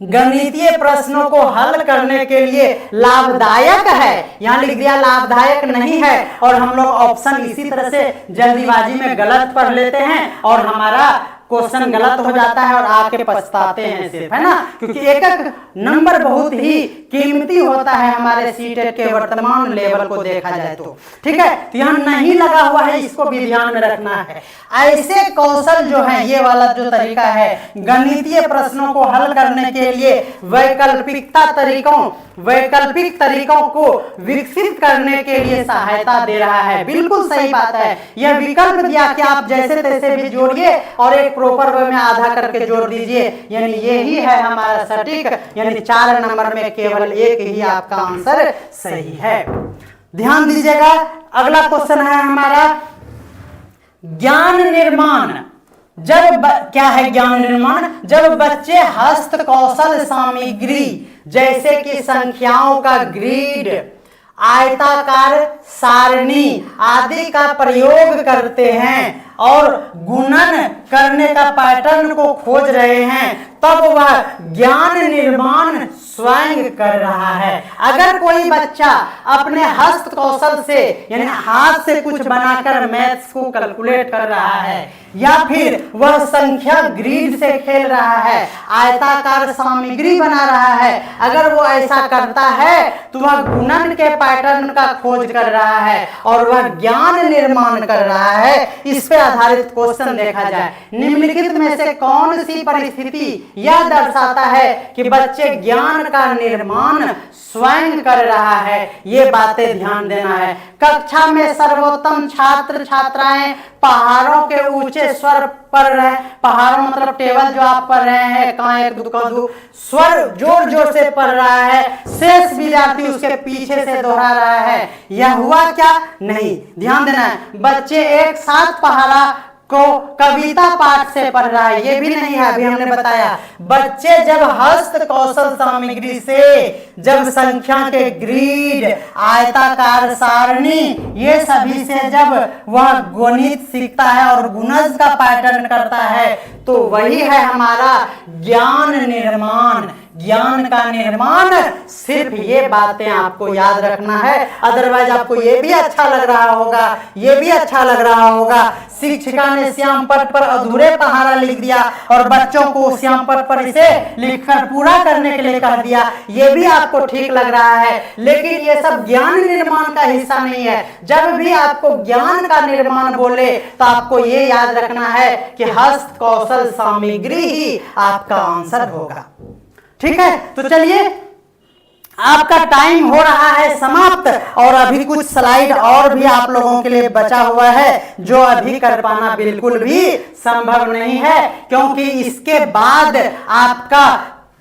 गणितीय प्रश्नों को हल करने के लिए लाभदायक है। यहाँ लिख दिया लाभदायक नहीं है, और हम लोग ऑप्शन इसी तरह से जल्दीबाजी में गलत पढ़ लेते हैं और हमारा क्वेश्चन गलत हो जाता है और आके पछताते हैं सिर्फ, है ना। क्योंकि एक एक नंबर बहुत ही कीमती होता है हमारे सीटेट के वर्तमान लेवल को देखा जाए तो, ठीक है। तो यहाँ नहीं लगा हुआ है, इसको भी ध्यान में रखना है। ऐसे कौशल जो है, ये वाला जो तरीका है गणितीय प्रश्नों को हल करने के लिए वैकल्पिकता तरीकों वैकल्पिक तरीकों को विकसित करने के लिए सहायता दे रहा है। बिल्कुल सही बात है। यह विकल्प दिया कि आप जैसे तैसे भी जोड़िए और एक प्रॉपर वे में आधा करके जोड़ दीजिए, यानी यही है हमारा सटीक, यानी 4 नंबर में केवल एक ही आपका आंसर सही है। ध्यान दीजिएगा, अगला क्वेश्चन है हमारा ज्ञान निर्माण। क्या है ज्ञान निर्माण? जब बच्चे हस्त कौशल सामग्री जैसे कि संख्याओं का ग्रिड, आयताकार सारणी आदि का प्रयोग करते हैं और गुणन करने का पैटर्न को खोज रहे हैं, तब वह ज्ञान निर्माण स्वयं कर रहा है। अगर कोई बच्चा अपने हस्त कौशल से यानी हाथ से कुछ बनाकर मैथ्स को कैलकुलेट कर रहा है, या फिर वह संख्या ग्रिड से खेल रहा है, आयताकार सामग्री बना रहा है, अगर वो ऐसा करता है तो वह गुणन के पैटर्न का खोज कर रहा है और वह ज्ञान निर्माण कर रहा है। इस पे आधारित क्वेश्चन देखा जाए, निम्नलिखित में से कौन सी परिस्थिति यह दर्शाता है कि बच्चे ज्ञान का निर्माण स्वयं कर रहा है? ये बातें ध्यान देना है। कक्षा में सर्वोत्तम छात्र छात्राएं पहाड़ों के ऊंचे स्वर पढ़ रहे हैं, पहाड़ों मतलब टेबल जो आप पढ़ रहे हैं, कहाँ एक दो स्वर जोर जोर से पढ़ रहा है, शेष विद्यार्थी उसके पीछे से दोहरा रहा है। यह हुआ क्या? नहीं, ध्यान देना है। बच्चे एक साथ पहाड़ा को कविता पाठ से पढ़ रहा है, ये भी नहीं है, अभी हमने बताया। बच्चे जब हस्त कौशल सामग्री से, जब संख्या के ग्रिड, आयताकार सारणी, ये सभी से जब वह गणित सीखता है और गुणज का पैटर्न करता है, तो वही है हमारा ज्ञान निर्माण। ज्ञान का निर्माण, सिर्फ ये बातें आपको याद रखना है। अदरवाइज आपको ये भी अच्छा लग रहा होगा, ये भी अच्छा लग रहा होगा, शिक्षिका ने श्याम पट पर अधूरे पहाड़ा लिख दिया और बच्चों को श्याम पट पर इसे लिखकर पूरा करने के लिए कह दिया, ये भी आपको ठीक लग रहा है, लेकिन ये सब ज्ञान निर्माण का हिस्सा नहीं है। जब भी आपको ज्ञान का निर्माण बोले तो आपको ये याद रखना है कि हस्त कौशल सामग्री ही आपका आंसर होगा। ठीक है, तो चलिए, आपका टाइम हो रहा है समाप्त और अभी कुछ स्लाइड और भी आप लोगों के लिए बचा हुआ है, जो अभी कर पाना बिल्कुल भी संभव नहीं है, क्योंकि इसके बाद आपका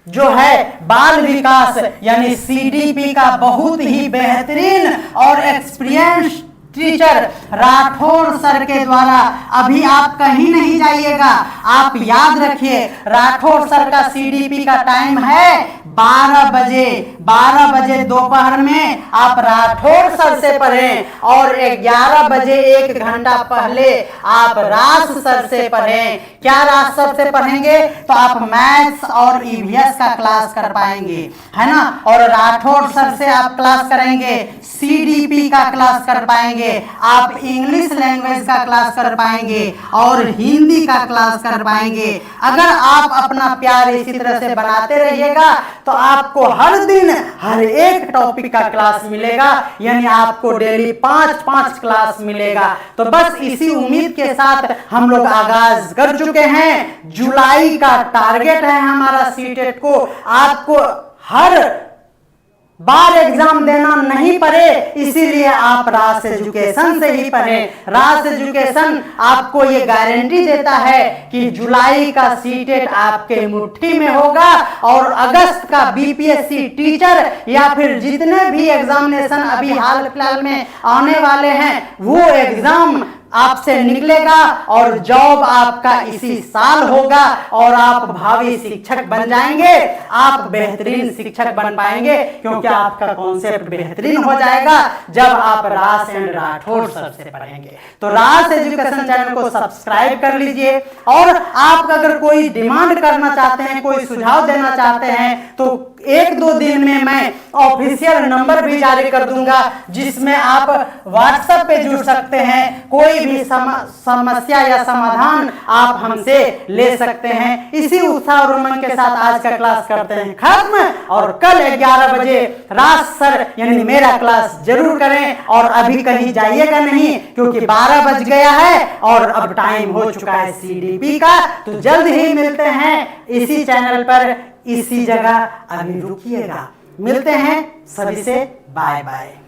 जो है बाल विकास यानी CDP का बहुत ही बेहतरीन और एक्सपीरियंस टीचर राठौर सर के द्वारा, अभी आप कहीं नहीं जाइएगा, आप याद रखिए, राठौर सर का CDP का टाइम है 12 बजे। 12 बजे दोपहर में आप राठौर सर से पढ़ें और 11 बजे 1 घंटा पहले आप रास सर से पढ़ें। क्या रास सर से पढ़ेंगे? तो आप मैथ्स और EVS का क्लास कर पाएंगे, है ना, और राठौर सर से आप क्लास करेंगे, CDP का क्लास कर पाएंगे, आप इंग्लिश लैंग्वेज का क्लास कर पाएंगे और हिंदी का क्लास कर पाएंगे। अगर आप अपना प्यार इसी तरह से बनाते रहिएगा तो आपको हर दिन हर एक टॉपिक का क्लास मिलेगा, यानी आपको डेली 5-5 क्लास मिलेगा। तो बस इसी उम्मीद के साथ हम लोग आगाज कर चुके हैं। जुलाई का टारगेट है हमारा सीटेट को, आपको हर बार एग्जाम देना नहीं पड़े, इसीलिए आप रास एजुकेशन से ही पढ़ें। रास एजुकेशन आपको ये गारंटी देता है कि जुलाई का सीटेट आपके मुट्ठी में होगा और अगस्त का BPSC टीचर या फिर जितने भी एग्जामिनेशन अभी हाल फिलहाल में आने वाले हैं, वो एग्जाम आपसे निकलेगा और जॉब आपका इसी साल होगा और आप भावी शिक्षक बन जाएंगे। आप बेहतरीन शिक्षक बन पाएंगे क्योंकि आपका कॉन्सेप्ट बेहतरीन हो जाएगा जब आप रास एंड राठौर सर से पढ़ेंगे। तो रास एजुकेशन चैनल को सब्सक्राइब कर लीजिए और आप अगर कोई डिमांड करना चाहते हैं, कोई सुझाव देना चाहते हैं, तो 1-2 दिन में मैं ऑफिशियल नंबर भी जारी कर दूंगा, जिसमें आप व्हाट्सएप पे जुड़ सकते हैं। कोई भी समस्या या समाधान आप हमसे ले सकते हैं। इसी उत्साह और उमंग के साथ आज का क्लास करते हैं खत्म और कल 11 बजे रास सर यानी मेरा क्लास जरूर करें और अभी कहीं जाइएगा नहीं, क्योंकि 12 बज गया है और अब टाइम हो चुका है CDP का। तो जल्द ही मिलते हैं इसी चैनल पर, इसी जगह। अभी रुकिएगा, मिलते हैं, सभी से बाय बाय।